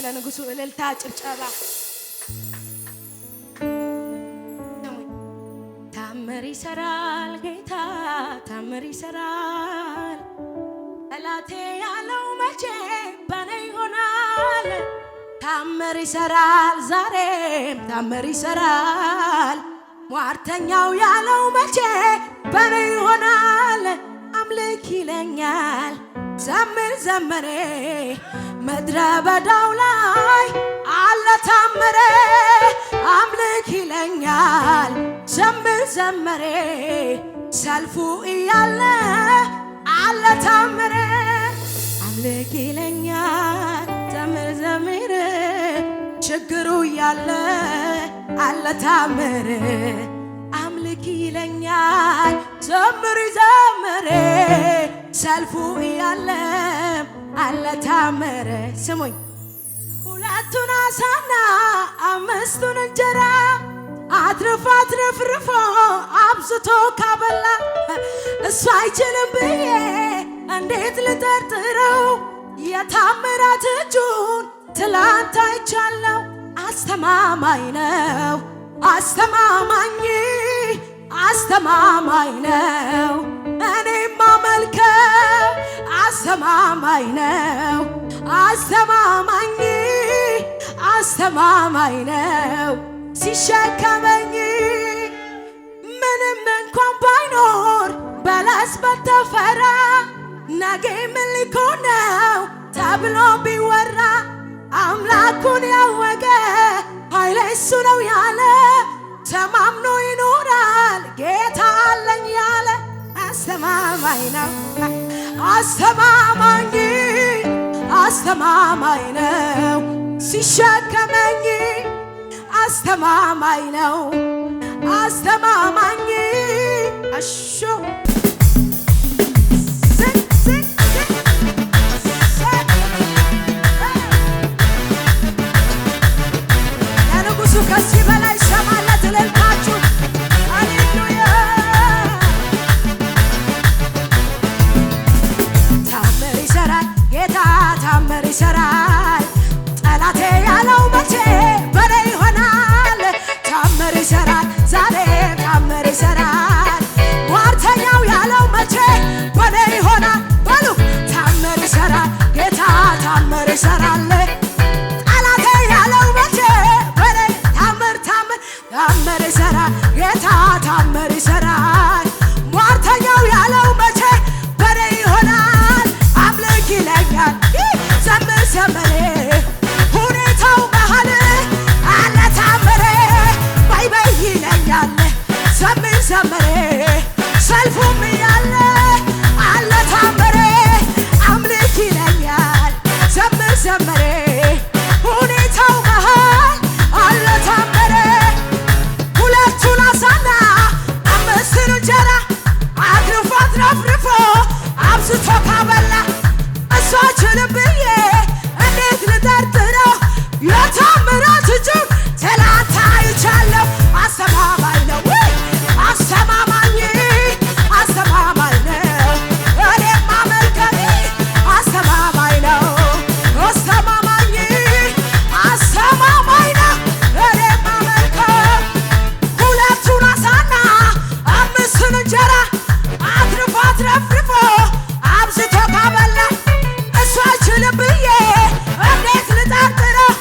ለንጉሱ እልልታ ጭብጨባ ታምር ይሰራል ጌታ ታምር ይሰራል ጠላቴ ያለው መቼ በኔ ይሆናል ታምር ይሰራል ዛሬም ታምር ይሰራል ሟርተኛው ያለው መቼ በኔ ይሆናል አምልክ ይለኛል ዘምር ዘመሬ ምድረ በዳው ላይ አለ ታምሬ አምልክ ይለኛል ዘምር ዘመሬ ሰልፉ እያለ አለ ታምሬ አምልክ ይለኛል ዘምር ዘመሬ ችግሩ እያለ አለ ታምሬ አምልክ ይለኛል ዘምር ዘመሬ ሰልፉ እያለ አለ ታምሬ ስሙኝ ሁለቱን ዓሣና አምስቱን እንጀራ አትርፎ አብዝቶ ካበላ እሱ አይችልም ብዬ እንዴት ልጠርጥረው የታምራት እጁን ትላንት አይቻለሁ አስተማማኝ ነው አስተማማኝ ነው እኔም ማመልከው አስተማማኝ ነው አስተማማኝ ነው ሲሸከመኝ ምንም እንኳን ባይኖር በለስ በተፈራ ነገ ምን ሊሆን ነው ተብሎ ቢወራ አምላኩን ያወቀ ኃይሌ እሱ ነው ያለ ተማምኖ ይኖራል ጌታ አለኝ ያለ አስተማማኝ ነው አስተማማኝ ነው ሲሸከመኝ አስተማማኝ ነው አሾ ለንጉሱ ከዚህ በላይ ሰማለት እልልታችሁ ሃሌሉያ ታምር ይሰራል ጌታ ታምር ይሰራል ጠላቴ ያለው መቼ በኔ ይሆናል ታምር ይሰራል ዛሬ ታምር ይሰራል ሟርተኛው ያለው መቼ በኔ ይሆናል በሉ ታምር ይሰራል ጌታ ታምር ይሰራል ጠላቴ ያለው መቼ በኔ ታምር ይሰራል ጌታ ታምር ይሰራል ሟርተኛው ያለው መቼ በኔ ይሆናል አምልክ ይለኛል ዘምር ዘመሬ ሁኔታው መሃል አለ ታምሬ ባይ ይለኛል ዘምር ዘመሬ ሰልፉም እያለ አለ ታምሬ አምልክ ይለኛል ዘምር ዘመሬ ሁኔታው መሃል አለ ታምሬ ሁለቱን ዓሣና አምስቱን እንጀራ አትርፎ አብዝቶ ካበላ እሱ አይችልም ብዬ እንዴት ልጠርጥረው የታምራት እጁን ትላንት አይቻለሁ አስተማማኝ ነው አስተማማኝ ነው እኔም ማመልከት አስተማማኝ ነው እኔም ማመልከት ሁለቱን ዓሣና አምስቱን እንጀራ አትርፎ አብዝቶ ካበላ እሱ አይችልም ብዬ እንዴት ልጠርጥረው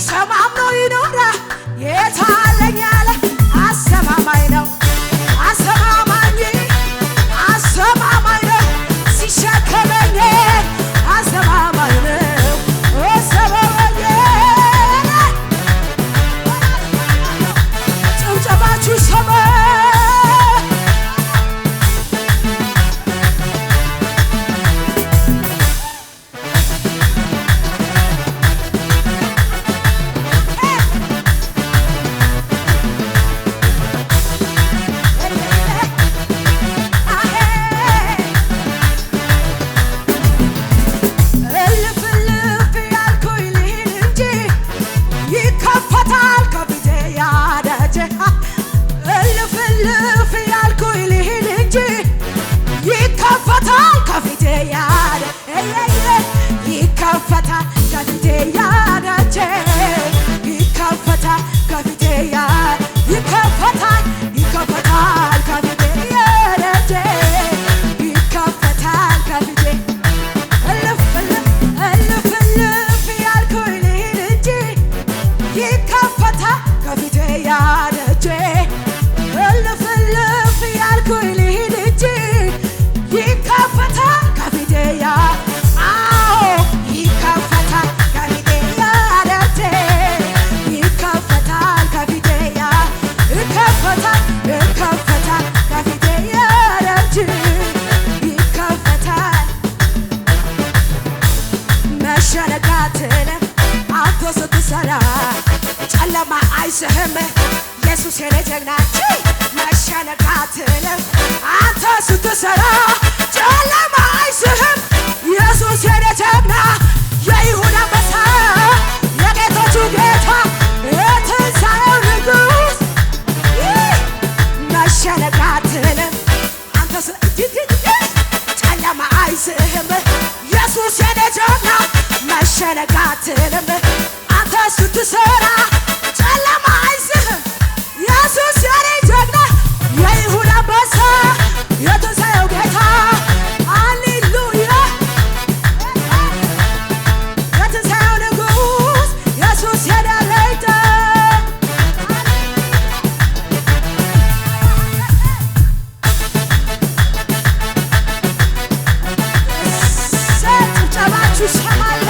ሰማምኖ ይኖራ የታለኝ ያለ አስተማማኝ ነው አስተማማኝ አስተማማኝ ነው ሲሸከመኝ አስተማማኝ ነው አስተማማኝ ጭብጨባችሁ ሰማ ጨለማ አይስህም ኢየሱስ የኔ ጀግና መሸነጋትን አንተ ስትሰራ ጨለማ አይስህም ኢየሱስ የኔ ጀግና የይሁዳ አንበሳ የጌቶቹ ጌታ የትንሣኤው ንጉሥ መሸነጋትን አንተ ጨለማ አይስህም ኢየሱስ የኔ ጀግና መሸነጋትን አንተ ስትሰራ ጨለማ አይስህም ኢየሱስ የኔ ጀግና የይሁዳ አንበሳ የትንሣኤው ጌታ ሃሌሉያ የትንሣኤው ንጉሥ ኢየሱስ የኔ አለኝታ ጭብጨባችሁ ይሰማል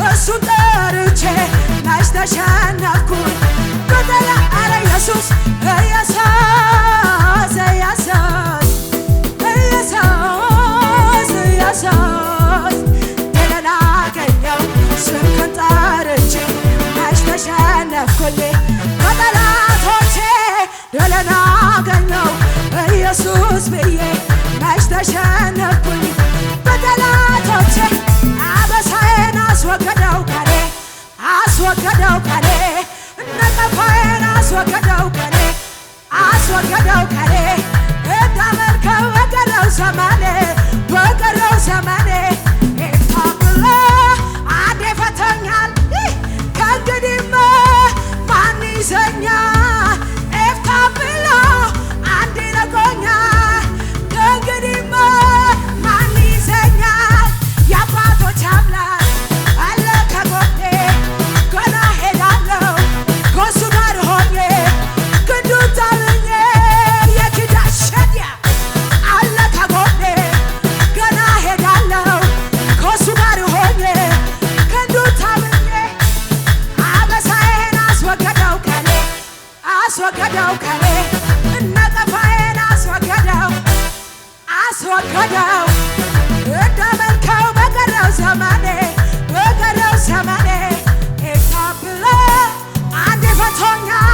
እሱን ጠርቼ መች ተሸነፍኩኝ በጠላ አረ ኢየሱስ ኢየሱስ ኢየሱስ ኢየሱስ ኢየሱስ ድልን አገኘሁ ስምህን ጠርቼ መች ተሸነፍኩኝ በጠላቶቼ ድልን አገኘሁ ኢየሱስ ብዬ መች ተሸነፍኩኝ በጠላቶቼ አበሳዬን አስወገደው ከኔ አስወገደው ከኔ ነቀፋዬን አስወገደው ከኔ አስወገደው ከኔ እንዳመልከው በቀረው ዘመኔ በቀረው ዘመኔ ታብሎ አንዴ ፈተኛል ከእንግዲህማ ማን ይዘኛል ኤፍታ ብሎ አንዴ ነጎኛል ከእንግዲህማ ማን ይዘኛል የአባቶች አምላክ አለ ከጎኔ ገና ሄዳለሁ ከእሱ ጋር ሆኜ ክንዱ አስወገደው ከኔ ነቀፋዬን አስወገደው አስወገደው እንዳመልከው በቀረው ዘመኔ ኤካብለ አንዴ ፈቶኛል